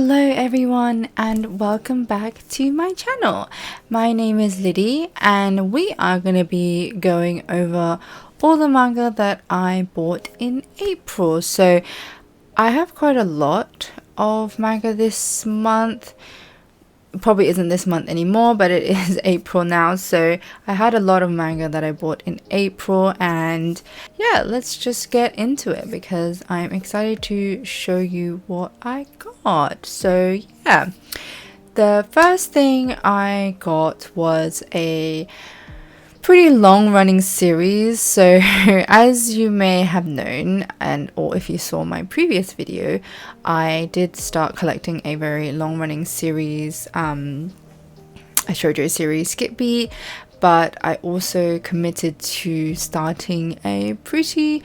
Hello everyone and welcome back to my channel. My name is Liddy and we are going to be going over all the manga that I bought in April. So I have quite a lot of manga this month. Probably isn't this month anymore, but it is April now, so I had a lot of manga that I bought in April, and yeah, let's just get into it because I'm excited to show you what I got. So yeah, the first thing I got was a pretty long running series. So as you may have known, and or if you saw my previous video, I did start collecting a very long running series, a shoujo series, Skip Beat, but I also committed to starting a pretty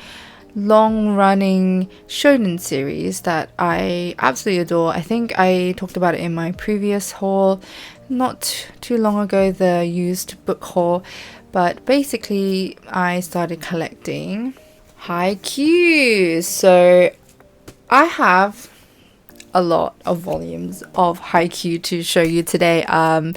long running shonen series that I absolutely adore. I think I talked about it in my previous haul not too long ago, the used book haul. But basically, I started collecting Haikyu. So I have a lot of volumes of Haikyu to show you today. To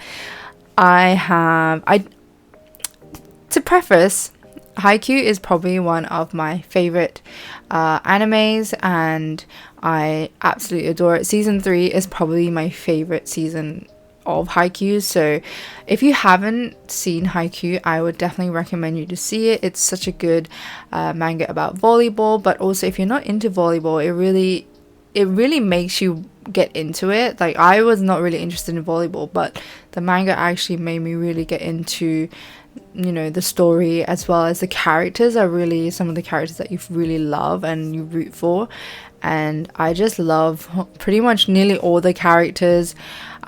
preface, Haikyu is probably one of my favorite animes, and I absolutely adore it. Season 3 is probably my favorite season of Haikyu, so if you haven't seen Haikyu, I would definitely recommend you to see it. It's such a good manga about volleyball, but also if you're not into volleyball, it really makes you get into it. Like, I was not really interested in volleyball, but the manga actually made me really get into, you know, the story, as well as the characters are really some of the characters that you really love and you root for, and I just love pretty much nearly all the characters.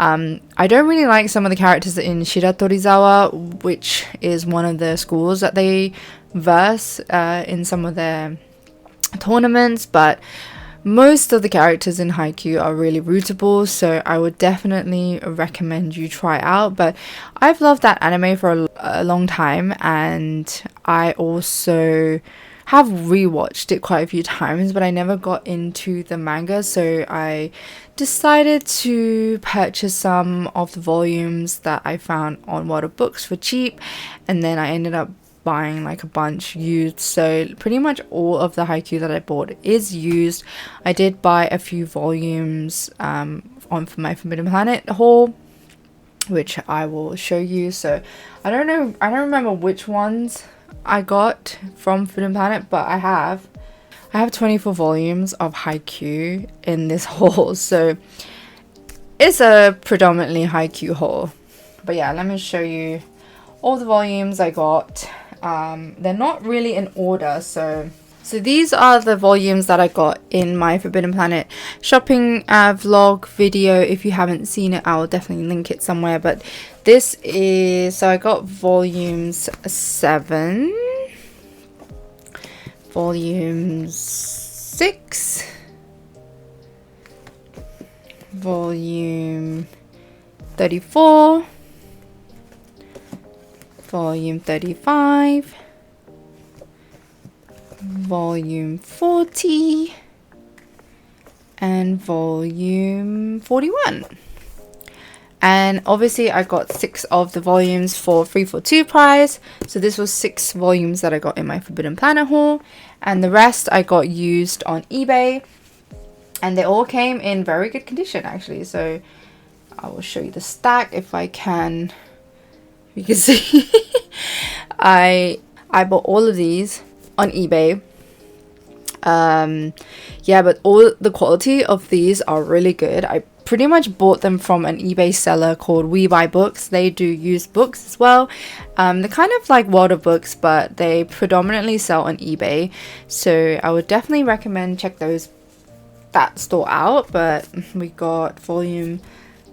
I don't really like some of the characters in Shiratorizawa, which is one of the schools that they verse in some of their tournaments, but most of the characters in Haikyu are really rootable, so I would definitely recommend you try out. But I've loved that anime for a long time, and I also have rewatched it quite a few times, but I never got into the manga, so I decided to purchase some of the volumes that I found on World of Books for cheap, and then I ended up buying like a bunch used. So pretty much all of the Haikyu that I bought is used. I did buy a few volumes for my Forbidden Planet haul, which I will show you. So I don't remember which ones I got from Forbidden Planet, but I have 24 volumes of Haikyu in this haul, so it's a predominantly Haikyu haul. But yeah, let me show you all the volumes I got. They're not really in order, so these are the volumes that I got in my Forbidden Planet shopping vlog video. If you haven't seen it, I will definitely link it somewhere. But this is, so I got volumes 7, volume 6, volume 34, volume 35, volume 40, and volume 41. And obviously I got 6 of the volumes for 3 for 2 price, so this was 6 volumes that I got in my Forbidden Planet haul, and the rest I got used on eBay, and they all came in very good condition actually. So I will show you the stack if I can. You can see I bought all of these on eBay. Yeah, but all the quality of these are really good. I pretty much bought them from an eBay seller called We Buy Books. They do used books as well. They're kind of like World of Books, but they predominantly sell on eBay, so I would definitely recommend check that store out. But we got volume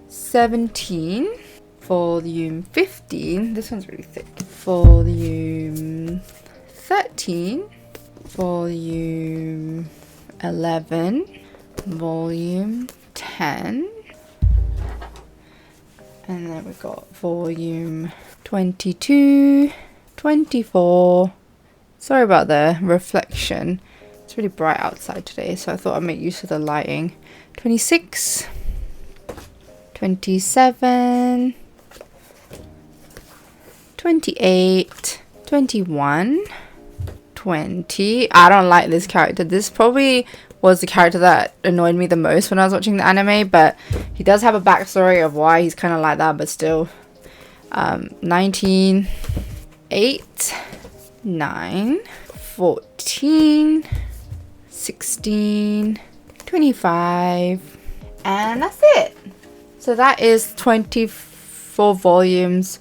17, volume 15, this one's really thick, volume 13, volume 11, volume 10, and then we got volume 22, 24, sorry about the reflection, it's really bright outside today, so I thought I'd make use of the lighting, 26, 27, 28, 21, 20. I don't like this character. This probably was the character that annoyed me the most when I was watching the anime, but he does have a backstory of why he's kind of like that, but still. 19, 8, 9, 14, 16, 25, and that's it. So that is 24 volumes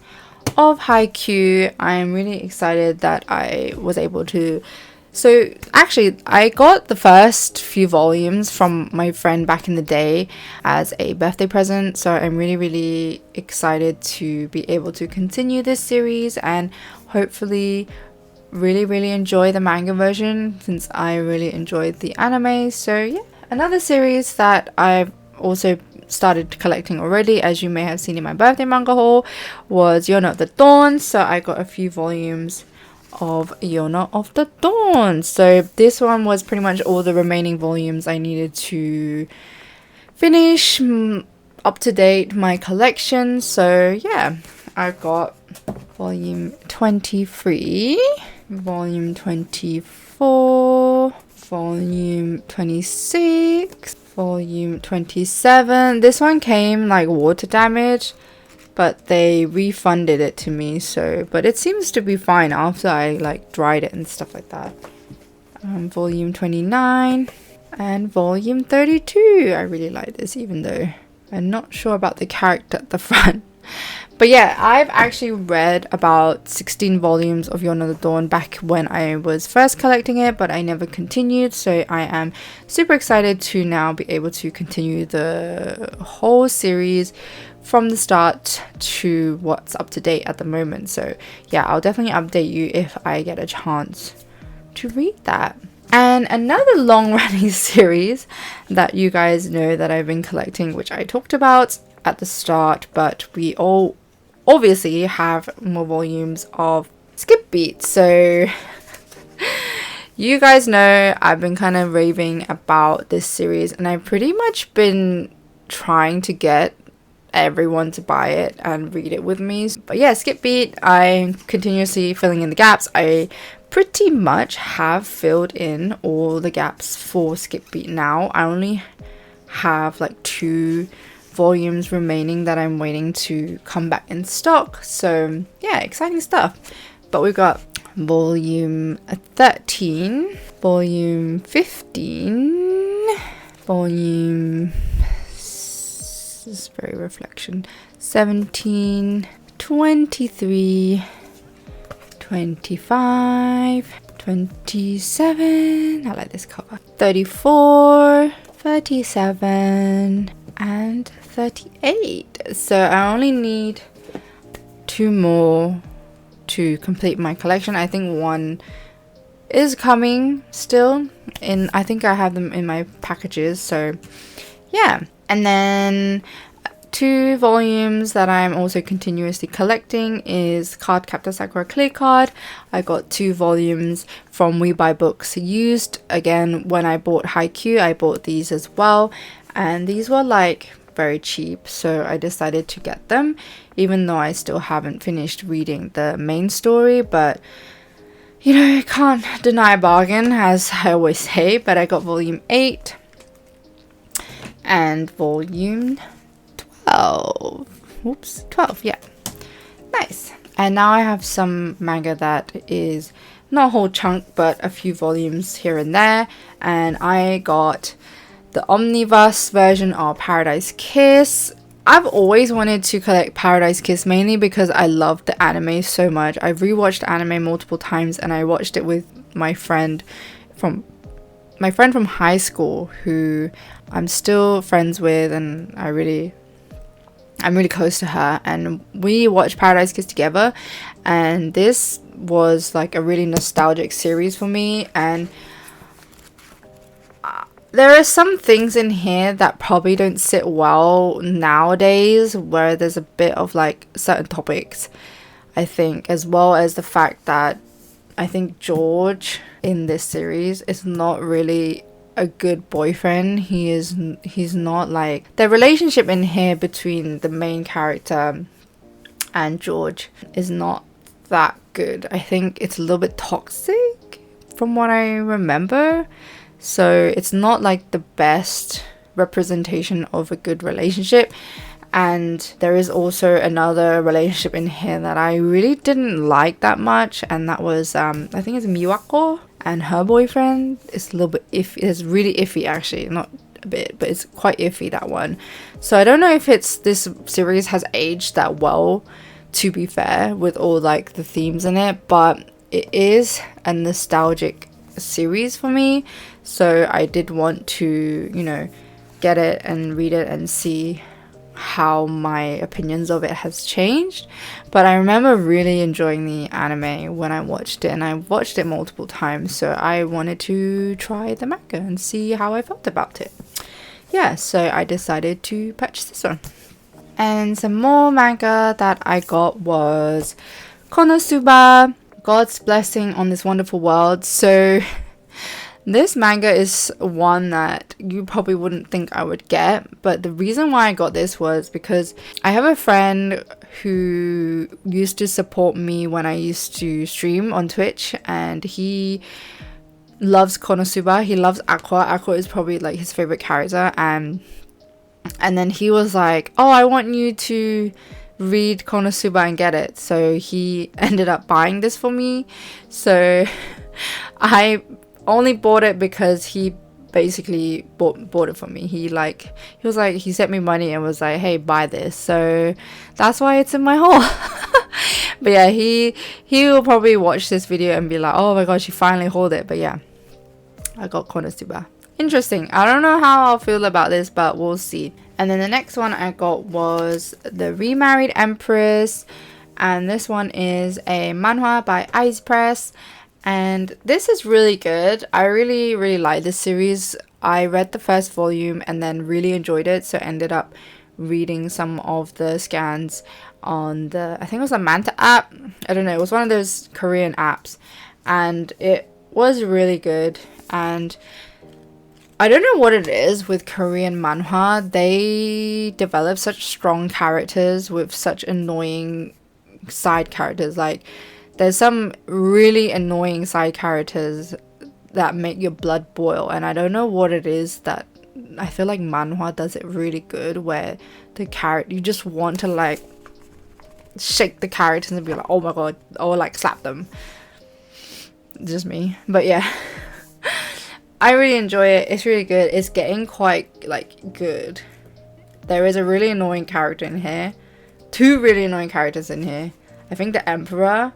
of Haikyu. I'm really excited that I was able to. So actually, I got the first few volumes from my friend back in the day as a birthday present. So I'm really, really excited to be able to continue this series and hopefully really, really enjoy the manga version, since I really enjoyed the anime. So yeah, another series that I've also started collecting already, as you may have seen in my birthday manga haul, was Yona of the Dawn. So I got a few volumes of Yona of the Dawn. So this one was pretty much all the remaining volumes I needed to finish up to date my collection. So yeah, I've got volume 23, volume 24, volume 26, volume 27. This one came like water damage, but they refunded it to me, so but it seems to be fine after I like dried it and stuff like that. Volume 29 and volume 32. I really like this, even though I'm not sure about the character at the front. But yeah, I've actually read about 16 volumes of Yona of the Dawn back when I was first collecting it, but I never continued. So I am super excited to now be able to continue the whole series from the start to what's up to date at the moment. So yeah, I'll definitely update you if I get a chance to read that. And another long running series that you guys know that I've been collecting, which I talked about at the start, but we all obviously have more volumes of Skip Beat. So you guys know I've been kind of raving about this series, and I've pretty much been trying to get everyone to buy it and read it with me. But yeah, Skip Beat, I'm continuously filling in the gaps. I pretty much have filled in all the gaps for Skip Beat now. I only have like 2 volumes remaining that I'm waiting to come back in stock. So yeah, exciting stuff. But we've got volume 13, volume 15, volume, this is very reflection, 17, 23, 25, 27, I like this cover, 34, 37, and 38. So I only need 2 more to complete my collection. I think one is coming still in, I think I have them in my packages. So yeah, and then 2 volumes that I'm also continuously collecting is Cardcaptor Sakura Clear Card. I got 2 volumes from We Buy Books used. Again, when I bought Haikyu, I bought these as well, and these were like very cheap, so I decided to get them, even though I still haven't finished reading the main story. But you know, you can't deny a bargain, as I always say. But I got volume 8 and volume 12. Oops, 12, yeah. Nice. And now I have some manga that is not a whole chunk, but a few volumes here and there. And I got the omnibus version of Paradise Kiss. I've always wanted to collect Paradise Kiss, mainly because I love the anime so much. I've rewatched the anime multiple times, and I watched it with my friend from high school, who I'm still friends with, and I'm really close to her, and we watched Paradise Kiss together. And this was like a really nostalgic series for me, and there are some things in here that probably don't sit well nowadays, where there's a bit of like certain topics, I think, as well as the fact that I think George in this series is not really a good boyfriend. He's not like, the relationship in here between the main character and George is not that good. I think it's a little bit toxic from what I remember. So it's not like the best representation of a good relationship. And there is also another relationship in here that I really didn't like that much, and that was I think it's Miwako and her boyfriend. It's a little bit iffy. It's really iffy, actually, not a bit, but it's quite iffy, that one. So I don't know if this series has aged that well, to be fair, with all like the themes in it, but it is a nostalgic series for me, so I did want to, you know, get it and read it and see how my opinions of it has changed. But I remember really enjoying the anime when I watched it, and I watched it multiple times, so I wanted to try the manga and see how I felt about it. Yeah, so I decided to purchase this one. And some more manga that I got was Konosuba, God's Blessing on This Wonderful World. So this manga is one that you probably wouldn't think I would get, but the reason why I got this was because I have a friend who used to support me when I used to stream on Twitch, and he loves Konosuba. He loves Aqua. Aqua is probably like his favorite character, and then he was like, oh, I want you to read Konosuba and get it. So he ended up buying this for me. So I only bought it because he basically bought it for me. He sent me money and was like, hey, buy this. So that's why it's in my haul. But yeah, he will probably watch this video and be like, oh my gosh, he finally hauled it. But yeah, I got Konosuba. Interesting. I don't know how I'll feel about this, but we'll see. And then the next one I got was the Remarried Empress, and this one is a manhwa by Ice Press. And this is really good. I really like this series. I read the first volume and then really enjoyed it, so ended up reading some of the scans on the, I think it was a Manta app. I don't know, it was one of those Korean apps, and it was really good. And I don't know what it is with Korean manhwa. They develop such strong characters with such annoying side characters. Like, there's some really annoying side characters that make your blood boil, and I don't know what it is that I feel like manhwa does it really good, where the character, you just want to like shake the characters and be like, oh my god, or like slap them. Just me. But yeah, I really enjoy it. It's really good. It's getting quite like good. There is a really annoying character in here, two really annoying characters in here. I think the Emperor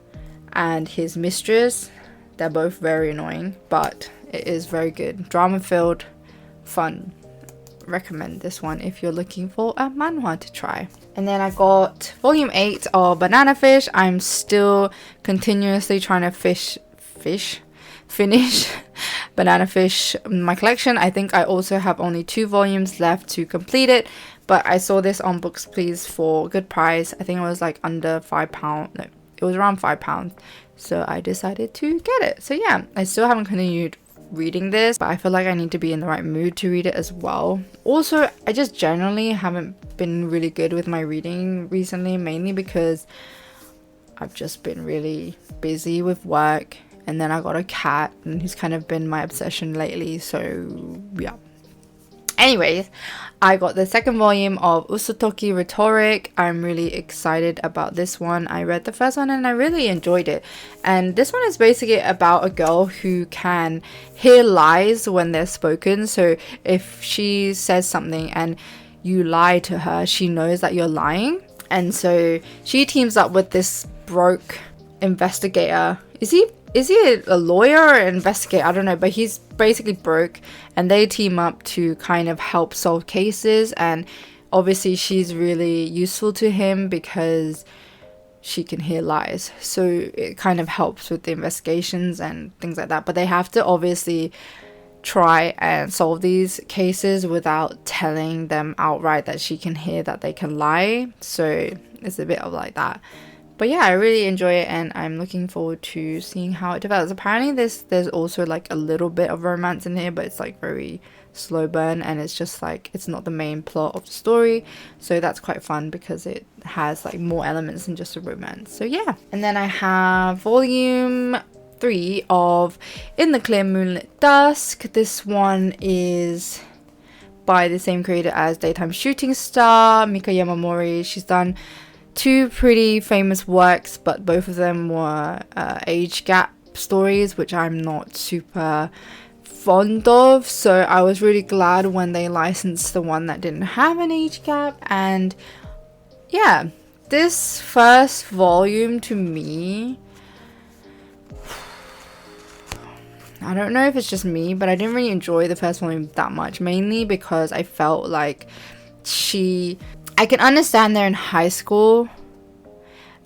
and his mistress, they're both very annoying, but it is very good. Drama filled, fun. Recommend this one if you're looking for a manhwa to try. And then I got volume 8 of Banana Fish. I'm still continuously trying to finish Banana Fish in my collection. I think I also have only 2 volumes left to complete it, but I saw this on Books Please for a good price. I think it was like under £5. No, it was around £5, so I decided to get it. So yeah, I still haven't continued reading this, but I feel like I need to be in the right mood to read it as well. Also, I just generally haven't been really good with my reading recently, mainly because I've just been really busy with work, and then I got a cat and he's kind of been my obsession lately, so yeah. Anyways, I got the second volume of Usotoki Rhetoric. I'm really excited about this one. I read the first one and I really enjoyed it. And this one is basically about a girl who can hear lies when they're spoken. So if she says something and you lie to her, she knows that you're lying. And so she teams up with this broke investigator. Is he a lawyer or an investigator? I don't know, but he's basically broke, and they team up to kind of help solve cases. And obviously she's really useful to him because she can hear lies, so it kind of helps with the investigations and things like that. But they have to obviously try and solve these cases without telling them outright that she can hear that they can lie, so it's a bit of like that. But yeah, I really enjoy it, and I'm looking forward to seeing how it develops. Apparently there's also like a little bit of romance in here, but it's like very slow burn, and it's just like it's not the main plot of the story, so that's quite fun because it has like more elements than just a romance. So yeah. And then I have volume 3 of In the Clear Moonlit Dusk. This one is by the same creator as Daytime Shooting Star, Mika Yamamori. She's done 2 pretty famous works, but both of them were age gap stories, which I'm not super fond of, so I was really glad when they licensed the one that didn't have an age gap. And yeah, this first volume to me, I don't know if it's just me, but I didn't really enjoy the first volume that much, mainly because I felt like I can understand they're in high school,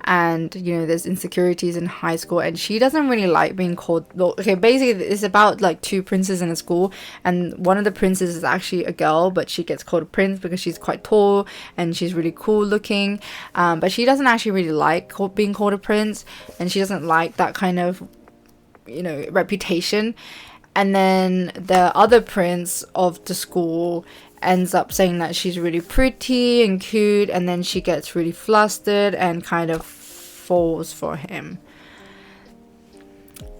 and you know there's insecurities in high school, and she doesn't really like being called, okay, basically it's about like 2 princes in a school, and one of the princes is actually a girl, but she gets called a prince because she's quite tall and she's really cool looking, but she doesn't actually really like being called a prince, and she doesn't like that kind of, you know, reputation. And then the other prince of the school ends up saying that she's really pretty and cute, and then she gets really flustered and kind of falls for him.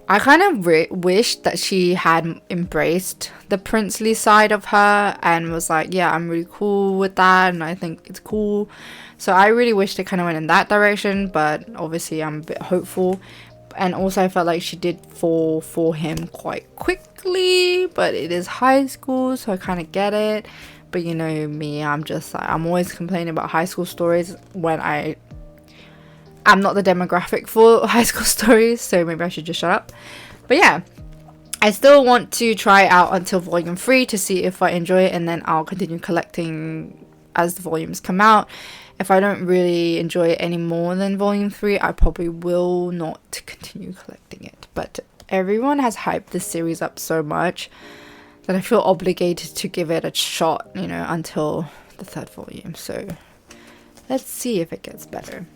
I kind of wish that she had embraced the princely side of her and was like, yeah, I'm really cool with that and I think it's cool. So I really wish they kind of went in that direction, but obviously I'm a bit hopeful. And also I felt like she did fall for him quite quickly, but it is high school, so I kind of get it. But you know me, I'm just like, I'm always complaining about high school stories when I'm not the demographic for high school stories, so maybe I should just shut up. But yeah, I still want to try it out until volume 3 to see if I enjoy it, and then I'll continue collecting as the volumes come out. If I don't really enjoy it any more than volume 3, I probably will not continue collecting it. But everyone has hyped this series up so much that I feel obligated to give it a shot, you know, until the 3rd volume. So let's see if it gets better.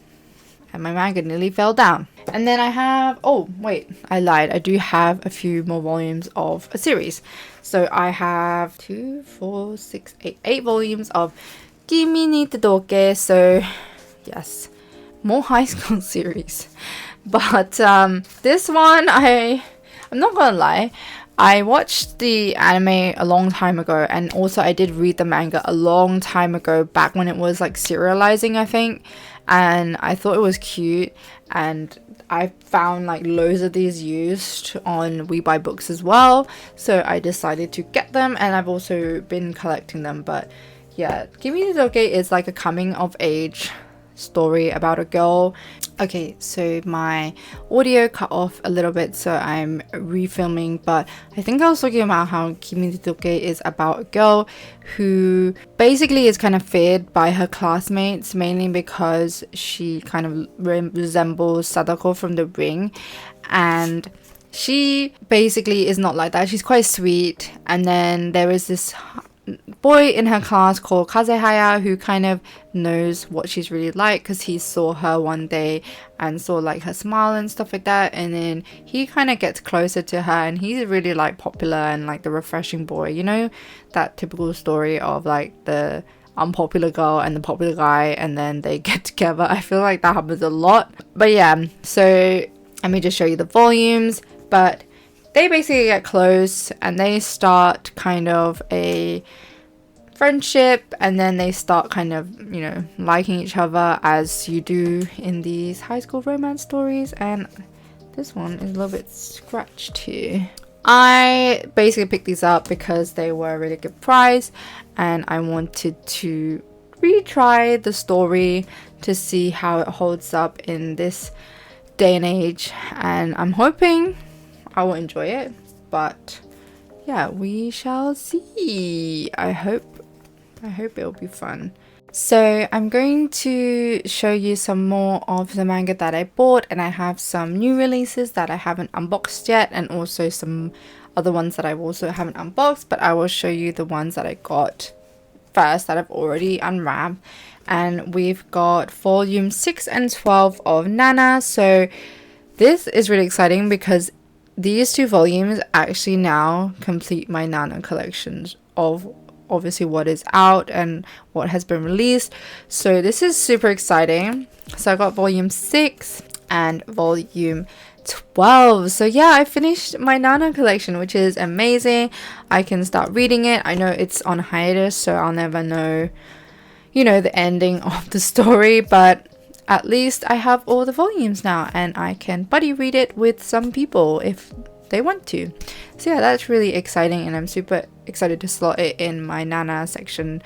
And my manga nearly fell down. And then I have, oh wait, I lied, I do have a few more volumes of a series. So I have 2, 4, 6, 8 volumes of Kimi Ni Todoke. So yes, more high school series. But this one, I'm not gonna lie, I watched the anime a long time ago, and also I did read the manga a long time ago, back when it was like serializing, I think, and I thought it was cute, and I found like loads of these used on We Buy Books as well, so I decided to get them, and I've also been collecting them. But yeah, Kimi Ni Todoke is like a coming of age story about a girl. Okay, so my audio cut off a little bit, so I'm refilming, but I think I was talking about how Kimi Ni Todoke is about a girl who basically is kind of feared by her classmates, mainly because she kind of resembles Sadako from The Ring, and she basically is not like that. She's quite sweet, and then there is this boy in her class called Kazehaya who kind of knows what she's really like, because he saw her one day and saw like her smile and stuff like that, and then he kind of gets closer to her, and he's really like popular and like the refreshing boy, you know, that typical story of like the unpopular girl and the popular guy, and then they get together. I feel like that happens a lot. But yeah, so let me just show you the volumes. But they basically get close and they start kind of a friendship, and then they start kind of, you know, liking each other, as you do in these high school romance stories. And this one is a little bit scratched here. I basically picked these up because they were a really good price, and I wanted to retry the story to see how it holds up in this day and age, and I'm hoping I will enjoy it. But yeah, we shall see. I hope it'll be fun. So I'm going to show you some more of the manga that I bought, and I have some new releases that I haven't unboxed yet, and also some other ones that I also haven't unboxed, but I will show you the ones that I got first that I've already unwrapped, and we've got volume 6 and 12 of Nana. So this is really exciting because these 2 volumes actually now complete my Nana collections of obviously what is out and what has been released. So this is super exciting. So I got volume 6 and volume 12. So yeah, I finished my Nana collection, which is amazing. I can start reading it. I know it's on hiatus, so I'll never know, you know, the ending of the story, but at least I have all the volumes now and I can buddy read it with some people if they want to. So yeah, that's really exciting, and I'm super excited to slot it in my Nana section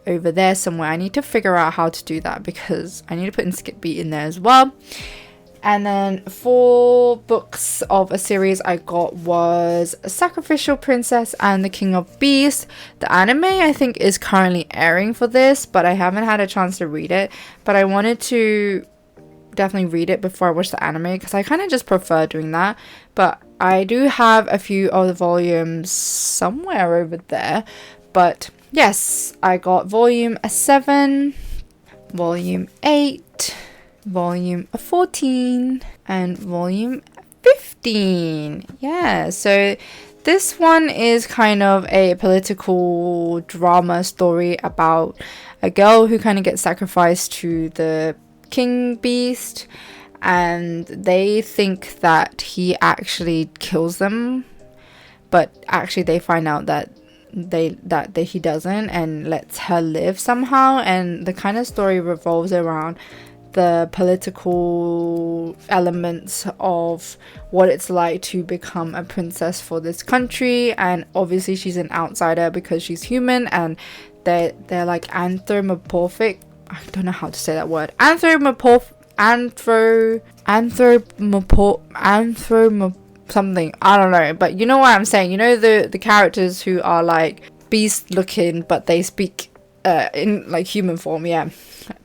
over there somewhere. I need to figure out how to do that because I need to put in Skip Beat in there as well. And then 4 books of a series I got was Sacrificial Princess and the King of Beasts. The anime I think is currently airing for this, but I haven't had a chance to read it. But I wanted to definitely read it before I watch the anime because I kind of just prefer doing that. But I do have a few of the volumes somewhere over there. But yes, I got volume 7, volume 8, volume 14 and volume 15. Yeah, so this one is kind of a political drama story about a girl who kind of gets sacrificed to the king beast, and they think that he actually kills them, but actually they find out that he doesn't and lets her live somehow. And the kind of story revolves around the political elements of what it's like to become a princess for this country. And obviously she's an outsider because she's human, and they're like anthropomorphic. I don't know how to say that word. Something. I don't know, but you know what I'm saying. You know the characters who are like beast looking, but they speak in like human form. Yeah,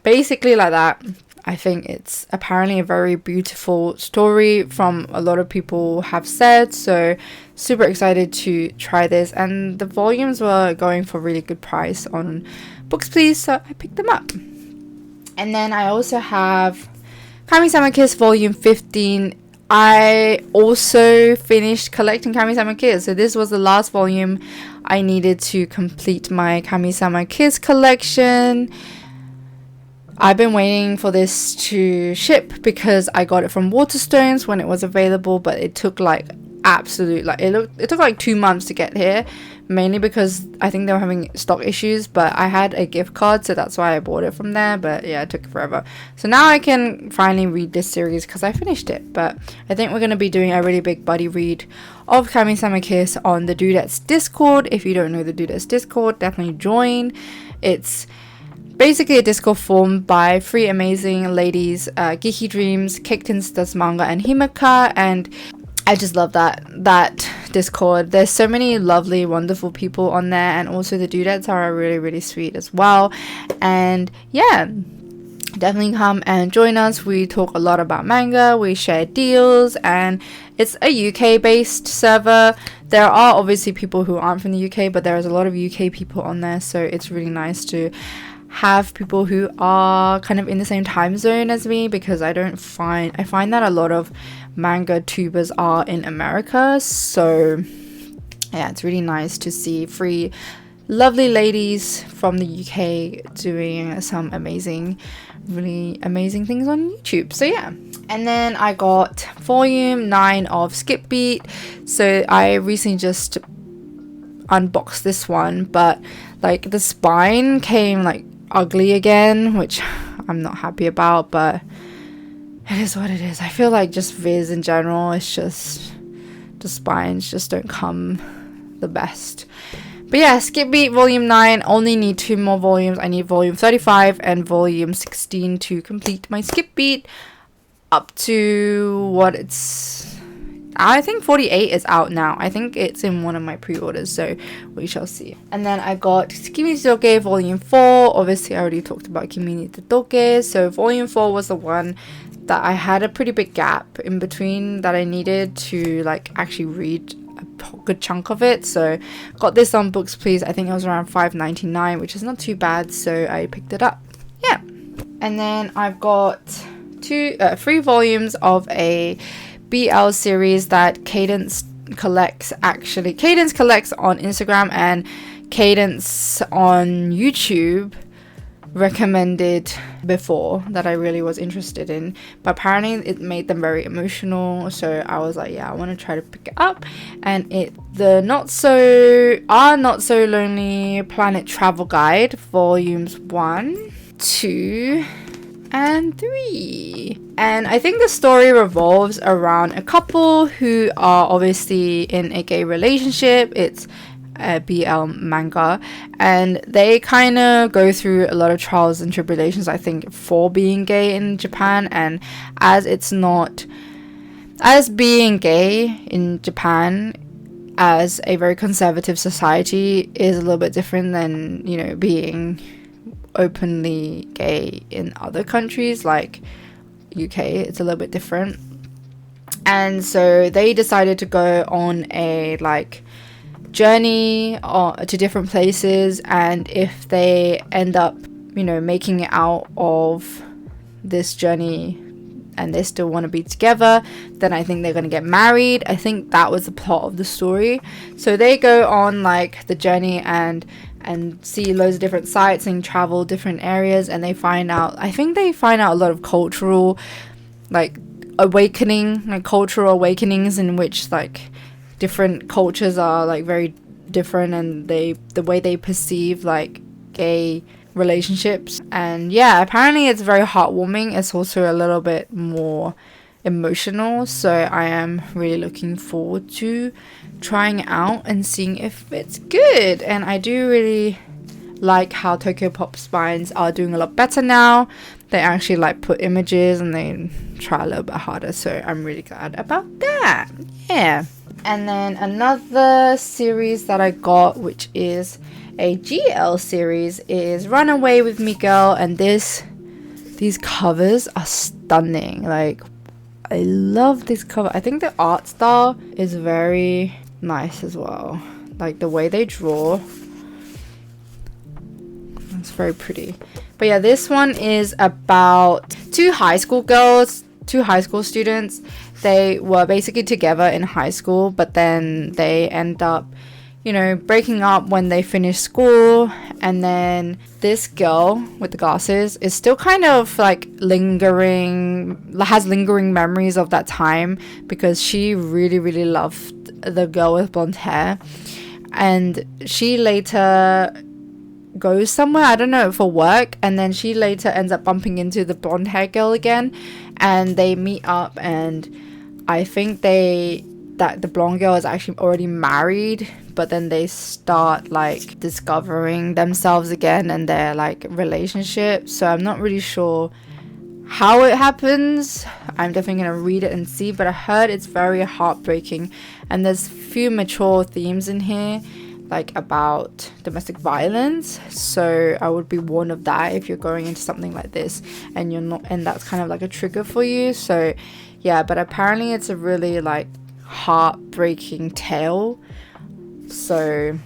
basically like that. I think it's apparently a very beautiful story from a lot of people have said, so super excited to try this. And the volumes were going for really good price on Books Please, so I picked them up. And then I also have Kamisama Kiss volume 15. I also finished collecting Kamisama Kiss, so this was the last volume I needed to complete my Kamisama Kiss collection. I've been waiting for this to ship because I got it from Waterstones when it was available, but it took like it took like 2 months to get here, mainly because I think they were having stock issues, but I had a gift card, so that's why I bought it from there. But yeah, it took forever. So now I can finally read this series because I finished it. But I think we're going to be doing a really big buddy read of Kamisama Kiss on the Dudettes Discord. If you don't know the Dudettes Discord, definitely join. It's basically a Discord formed by 3 amazing ladies, Geeky Dreams, Kiktens Does Manga, and Himeka, and I just love that Discord. There's so many lovely, wonderful people on there, and also the Dudettes are really, really sweet as well. And yeah, definitely come and join us. We talk a lot about manga, we share deals, and it's a UK based server. There are obviously people who aren't from the UK, but there's a lot of UK people on there, so it's really nice to have people who are kind of in the same time zone as me, because I find that a lot of manga tubers are in America. So yeah, it's really nice to see 3 lovely ladies from the UK doing some really amazing things on YouTube. So yeah, and then I got volume 9 of Skip Beat. So I recently just unboxed this one, but like the spine came like ugly again, which I'm not happy about, but it is what it is. I feel like just Viz in general, it's just the spines just don't come the best. But yeah, Skip Beat volume 9, only need 2 more volumes. I need volume 35 and volume 16 to complete my Skip Beat up to what it's, I think 48 is out now. I think it's in one of my pre-orders, so we shall see. And then I got Kimi Ni Todoke volume 4. Obviously I already talked about Kimi Ni Todoke, so volume 4 was the one that I had a pretty big gap in between that I needed to like actually read a good chunk of it. So got this on Books Please. I think it was around $5.99, which is not too bad, so I picked it up. Yeah. And then I've got 3 volumes of a BL series that Cadence collects on Instagram, and Cadence on YouTube recommended before, that I really was interested in, but apparently it made them very emotional, so I was like, yeah, I want to try to pick it up. And the Not So Lonely Planet Travel Guide, volumes 1, 2 and 3. And I think the story revolves around a couple who are obviously in a gay relationship. It's a BL manga, and they kind of go through a lot of trials and tribulations, I think, for being gay in Japan. And as being gay in Japan as a very conservative society is a little bit different than, you know, being openly gay in other countries like UK. It's a little bit different. And so they decided to go on a journey to different places, and if they end up, you know, making it out of this journey and they still want to be together, then I think they're going to get married. I think that was the plot of the story. So they go on the journey and see loads of different sites and travel different areas, and they find out a lot of cultural cultural awakenings in which different cultures are very different, and the way they perceive gay relationships. And yeah, apparently it's very heartwarming. It's also a little bit more emotional, so I am really looking forward to trying it out and seeing if it's good. And I do really like how Tokyo Pop spines are doing a lot better now. They actually put images and they try a little bit harder, so I'm really glad about that. Yeah. And then another series that I got, which is a GL series, is Runaway with Miguel, and these covers are stunning. I love this cover. I think the art style is very nice as well. The way they draw, it's very pretty. But yeah, this one is about two high school students. They were basically together in high school, but then they end up, you know, breaking up when they finish school. And then this girl with the glasses is still kind of has lingering memories of that time, because she really, really loved the girl with blonde hair. And she later goes somewhere, I don't know, for work, and then she later ends up bumping into the blonde hair girl again, and they meet up, and I think that the blonde girl is actually already married, but then they start discovering themselves again and their relationship. So I'm not really sure how it happens. I'm definitely gonna read it and see, but I heard it's very heartbreaking, and there's few mature themes in here, about domestic violence, so I would be warned of that if you're going into something like this and you're not, and that's kind of a trigger for you. So yeah, but apparently it's a really heartbreaking tale. So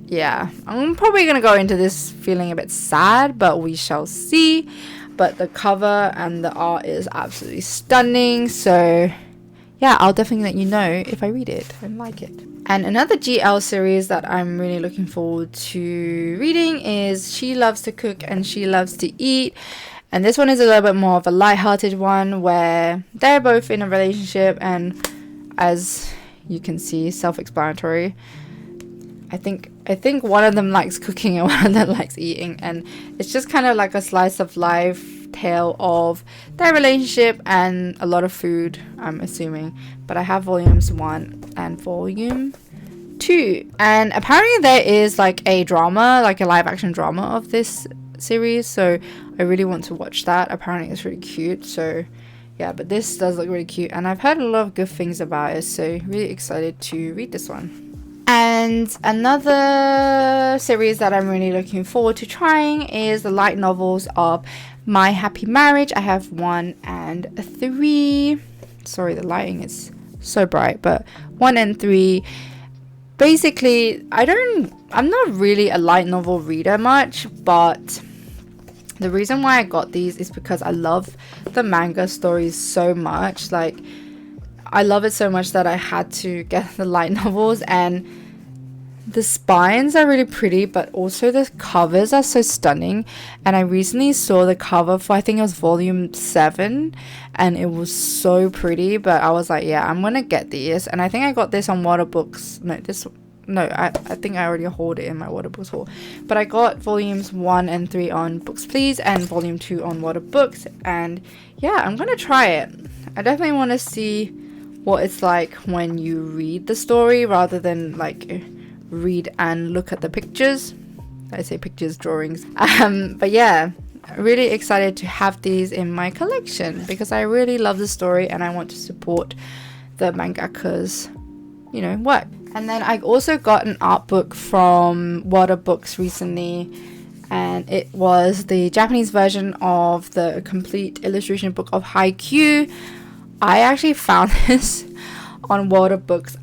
yeah, I'm probably gonna go into this feeling a bit sad, but we shall see. But the cover and the art is absolutely stunning, so yeah, I'll definitely let you know if I read it and like it. And another GL series that I'm really looking forward to reading is She Loves to Cook and She Loves to Eat. And this one is a little bit more of a light-hearted one, where they're both in a relationship, and as you can see, self-explanatory. I think one of them likes cooking and one of them likes eating, and it's just kind of a slice of life tale of their relationship and a lot of food, I'm assuming. But I have volumes 1 and volume 2, and apparently there is a drama, a live action drama of this series, so I really want to watch that. Apparently it's really cute, so yeah, but this does look really cute, and I've heard a lot of good things about it, so really excited to read this one. And another series that I'm really looking forward to trying is the light novels of My Happy Marriage. I have 1 and 3. Sorry, the lighting is so bright, but 1 and 3. Basically, I'm not really a light novel reader much, but the reason why I got these is because I love the manga stories so much. Like, I love it so much that I had to get the light novels, and the spines are really pretty, but also the covers are so stunning. And I recently saw the cover for, I think it was volume 7, and it was so pretty. But I was like, yeah, I'm gonna get these. And I think I got this on Waterbooks. I think I already hauled it in my Waterbooks haul. But I got volumes 1 and 3 on Books Please, and volume 2 on Waterbooks. And yeah, I'm gonna try it. I definitely want to see what it's like when you read the story rather than like read and look at the pictures. I say pictures, drawings. But yeah, really excited to have these in my collection because I really love the story and I want to support the mangaka's, work. And then I also got an art book from Waterbooks recently, and it was the Japanese version of the complete illustration book of Haikyu. I actually found this on Waterbooks.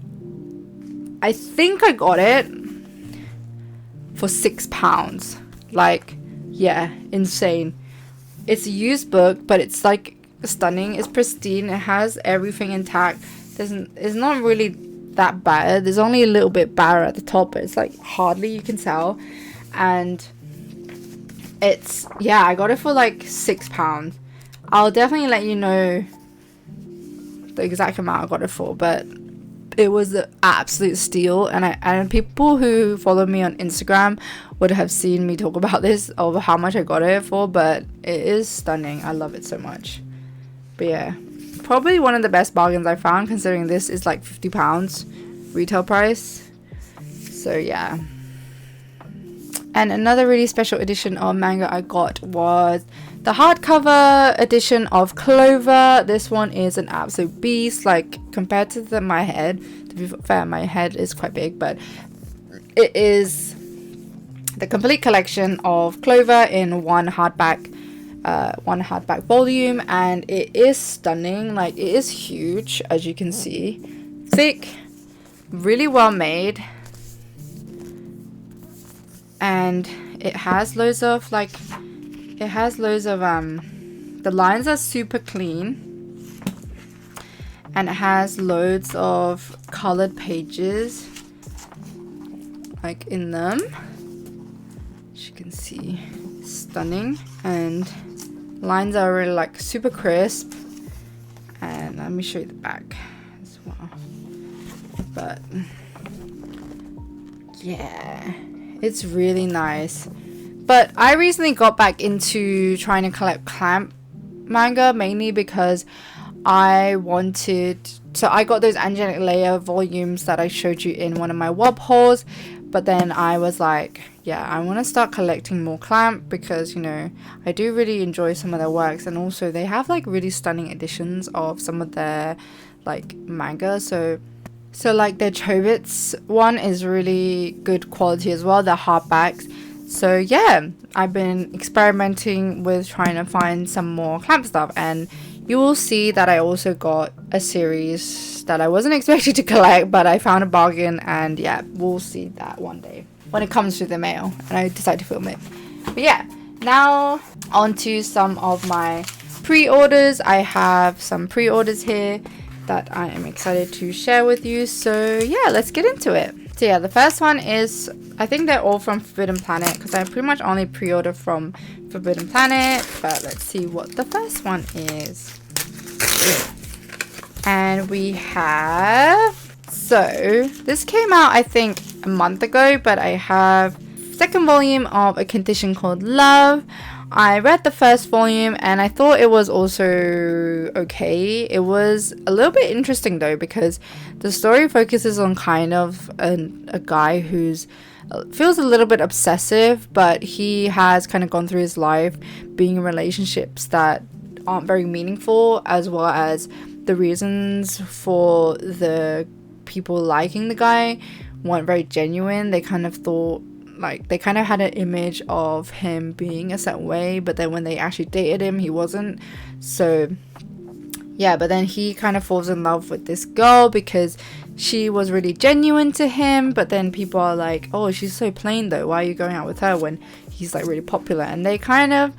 I think I got it for £6. Like, yeah, insane. It's a used book, but it's like stunning. It's pristine. It has everything intact. It's not really that bad. There's only a little bit bare at the top, but it's like hardly you can tell. And it's, yeah, I got it for like £6. I'll definitely let you know the exact amount I got it for, but it was an absolute steal. And people who follow me on Instagram would have seen me talk about this over how much I got it for, but it is stunning. I love it so much. But yeah, probably one of the best bargains I found, considering this is like £50 retail price. So yeah. And another really special edition of manga I got was the hardcover edition of Clover. This one is an absolute beast. Like, compared to my head, to be fair, my head is quite big, but it is the complete collection of Clover in one hardback volume, and it is stunning. Like, it is huge, as you can see, thick, really well made, and it has loads of the lines are super clean, and it has loads of colored pages like in them, as you can see. Stunning, and lines are really like super crisp. And let me show you the back as well. But yeah, it's really nice. But I recently got back into trying to collect clamp manga, mainly because I got those Angelic Layer volumes that I showed you in one of my WOB hauls. But then I was like, yeah, I want to start collecting more clamp because, I do really enjoy some of their works. And also they have like really stunning editions of some of their like manga. So like their Chobits one is really good quality as well, the hardbacks. So yeah, I've been experimenting with trying to find some more clamp stuff, and you will see that I also got a series that I wasn't expecting to collect, but I found a bargain, and yeah, we'll see that one day when it comes to the mail and I decide to film it. But yeah, now on to some of my pre-orders. I have some pre-orders here that I am excited to share with you. So yeah, let's get into it. So yeah, the first one is, I think they're all from Forbidden Planet because I pretty much only pre-order from Forbidden Planet, but let's see what the first one is. And we have, so this came out I think a month ago, but I have second volume of A Condition Called Love. I read the first volume and I thought it was also okay. It was a little bit interesting though, because the story focuses on kind of a guy who's feels a little bit obsessive, but he has kind of gone through his life being in relationships that aren't very meaningful, as well as the reasons for the people liking the guy weren't very genuine. They kind of thought, like, they kind of had an image of him being a certain way, but then when they actually dated him, he wasn't. So yeah, but then he kind of falls in love with this girl because she was really genuine to him, but then people are like, oh, she's so plain though, why are you going out with her when he's like really popular? And they kind of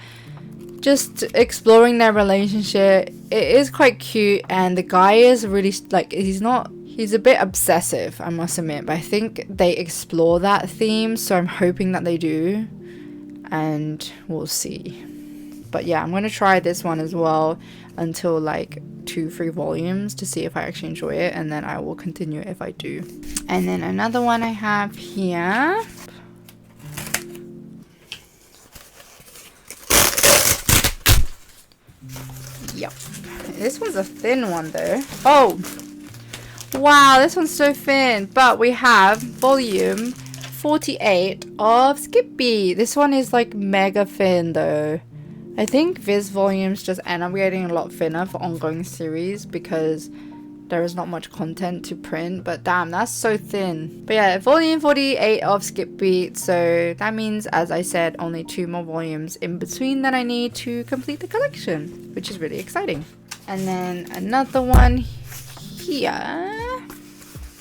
just exploring their relationship. It is quite cute, and the guy is really like, he's a bit obsessive, I must admit, but I think they explore that theme, so I'm hoping that they do, and we'll see. But yeah, I'm going to try this one as well until like 2-3 volumes to see if I actually enjoy it, and then I will continue if I do. And then another one I have here. Yep. This one's a thin one though. Oh! Wow, this one's so thin. But we have volume 48 of Skippy. This one is like mega thin though. I think Viz volumes just end up getting a lot thinner for ongoing series because there is not much content to print, but damn, that's so thin. But yeah, volume 48 of Skip Beat, so that means, as I said, only 2 more volumes in between that I need to complete the collection, which is really exciting. And then another one here,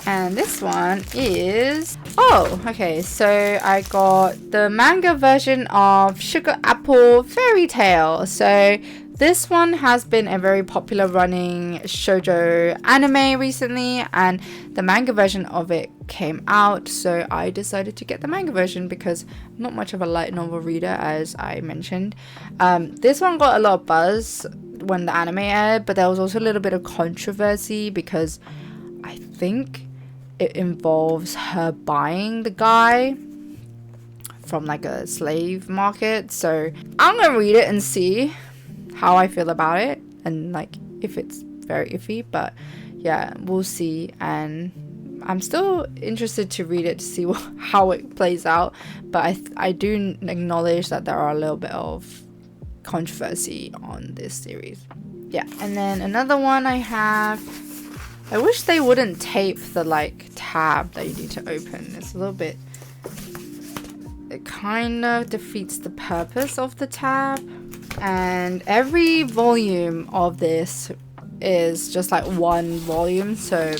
and this one is, oh, okay, so I got the manga version of Sugar Apple Fairy Tale. So this one has been a very popular running shoujo anime recently, and the manga version of it came out, so I decided to get the manga version because I'm not much of a light novel reader, as I mentioned. This one got a lot of buzz when the anime aired, but there was also a little bit of controversy because I think it involves her buying the guy from like a slave market. So I'm gonna read it and see how I feel about it, and like if it's very iffy, but yeah, we'll see. And I'm still interested to read it to see how it plays out, but I do acknowledge that there are a little bit of controversy on this series. Yeah, and then another one I have, I wish they wouldn't tape the like tab that you need to open. It's a little bit, it kind of defeats the purpose of the tab. And every volume of this is just like one volume, so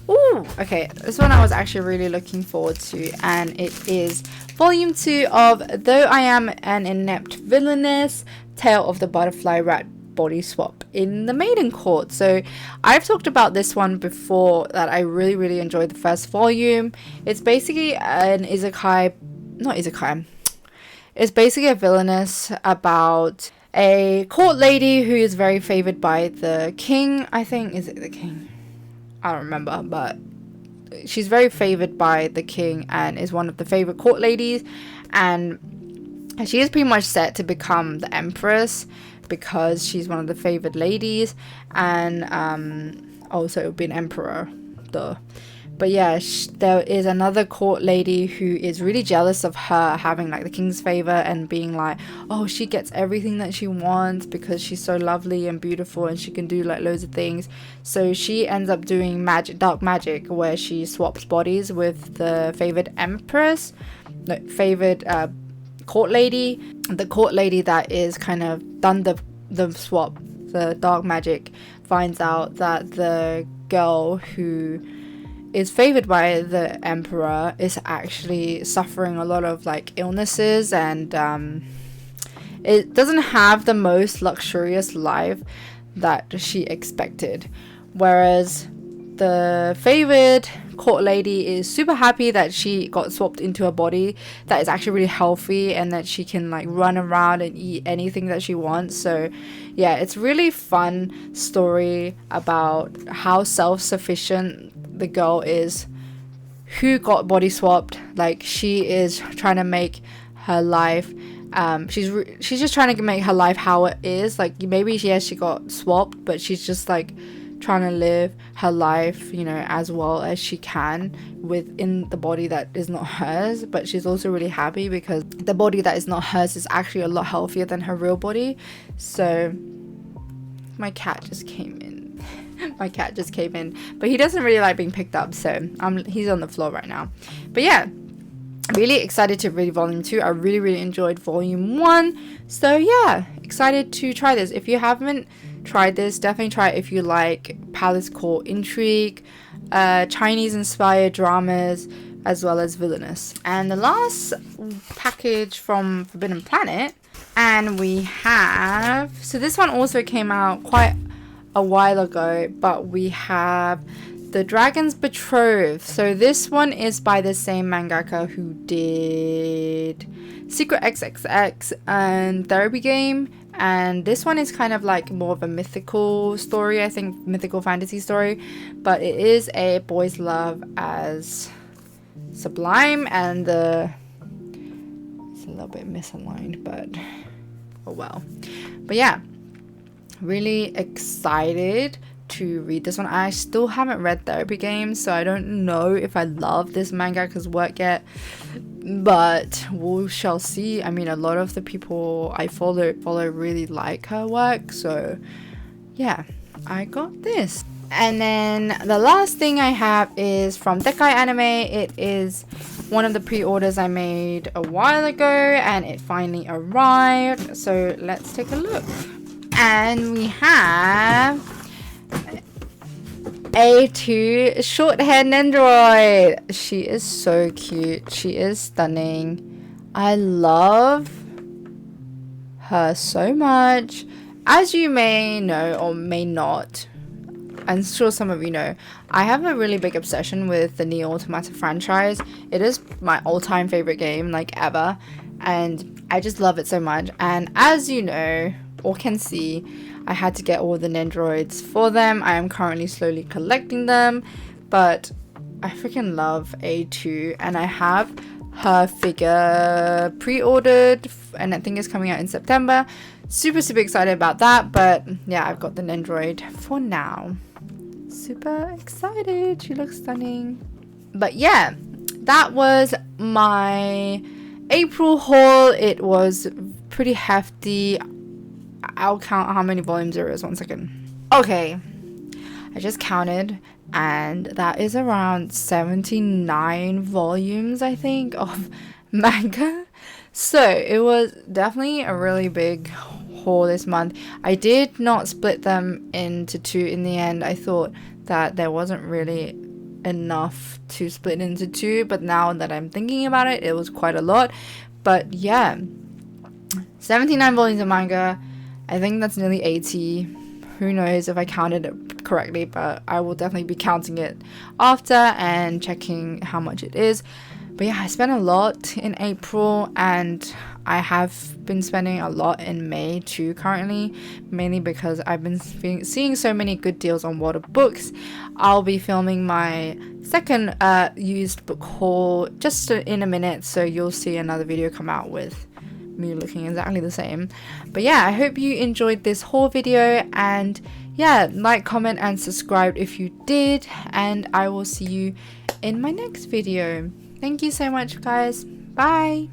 ooh, okay, this one I was actually really looking forward to, and it is volume 2 of Though I Am an Inept Villainess, Tale of the Butterfly Rat Body Swap in the Maiden Court. So I've talked about this one before, that I really enjoyed the first volume. It's basically an isekai, not isekai, it's basically a villainess about a court lady who is very favored by the king. I think, is it the king? I don't remember, but she's very favored by the king and is one of the favorite court ladies, and she is pretty much set to become the empress because she's one of the favored ladies, and also be an emperor, duh. But yeah, there is another court lady who is really jealous of her having like the king's favor and being like, oh, she gets everything that she wants because she's so lovely and beautiful and she can do like loads of things. So she ends up doing dark magic, where she swaps bodies with the favored empress, the favored court lady. The court lady that is kind of done the swap, the dark magic, finds out that the girl who is favored by the emperor is actually suffering a lot of like illnesses, and it doesn't have the most luxurious life that she expected, whereas the favored court lady is super happy that she got swapped into a body that is actually really healthy and that she can like run around and eat anything that she wants. So yeah, it's really fun story about how self-sufficient the girl is who got body swapped. Like, she is trying to make her life, she's just trying to make her life how it is. Like, maybe she got swapped, but she's just like trying to live her life, you know, as well as she can within the body that is not hers. But she's also really happy because the body that is not hers is actually a lot healthier than her real body. So my cat just came in. My cat just came in, but he doesn't really like being picked up, so he's on the floor right now. But yeah, really excited to read volume 2. I really enjoyed volume 1, so yeah, excited to try this. If you haven't tried this, definitely try it if you like Palace Court intrigue. Chinese inspired dramas, as well as Villainess. And the last package from Forbidden Planet, and we have, so this one also came out quite a while ago, but we have The Dragon's Betrothed. So this one is by the same mangaka who did Secret XXX and Therapy Game, and this one is kind of like more of a mythical story, I think, mythical fantasy story, but it is a boy's love as sublime, and it's a little bit misaligned, but oh well. But yeah, really excited to read this one. I still haven't read Therapy Games, so I don't know if I love this mangaka's work yet, but we shall see. I mean, a lot of the people I follow really like her work, so yeah, I got this. And then the last thing I have is from Dekai Anime. It is one of the pre-orders I made a while ago, and it finally arrived, so let's take a look. And we have A2 short-haired Nendoroid. She is so cute. She is stunning. I love her so much. As you may know or may not, I'm sure some of you know, I have a really big obsession with the Nier Automata franchise. It is my all-time favorite game, like, ever, and I just love it so much. And as you know or can see, I had to get all the Nendoroids for them. I am currently slowly collecting them, but I freaking love A2, and I have her figure pre-ordered, and I think it's coming out in September. Super excited about that, but yeah, I've got the Nendoroid for now. Super excited. She looks stunning. But yeah, that was my April haul. It was pretty hefty. I'll count how many volumes there is. 1 second. Okay, I just counted, and that is around 79 volumes, I think, of manga. So it was definitely a really big haul this month. I did not split them into two in the end. I thought that there wasn't really enough to split into two, but now that I'm thinking about it, it was quite a lot. But yeah, 79 volumes of manga. I think that's nearly 80. Who knows if I counted it correctly, but I will definitely be counting it after and checking how much it is. But yeah, I spent a lot in April, and I have been spending a lot in May too currently, mainly because I've been seeing so many good deals on Water Books. I'll be filming my second used book haul just in a minute, so you'll see another video come out with me looking exactly the same. But yeah, I hope you enjoyed this haul video, and yeah, like, comment and subscribe if you did, and I will see you in my next video. Thank you so much, guys. Bye.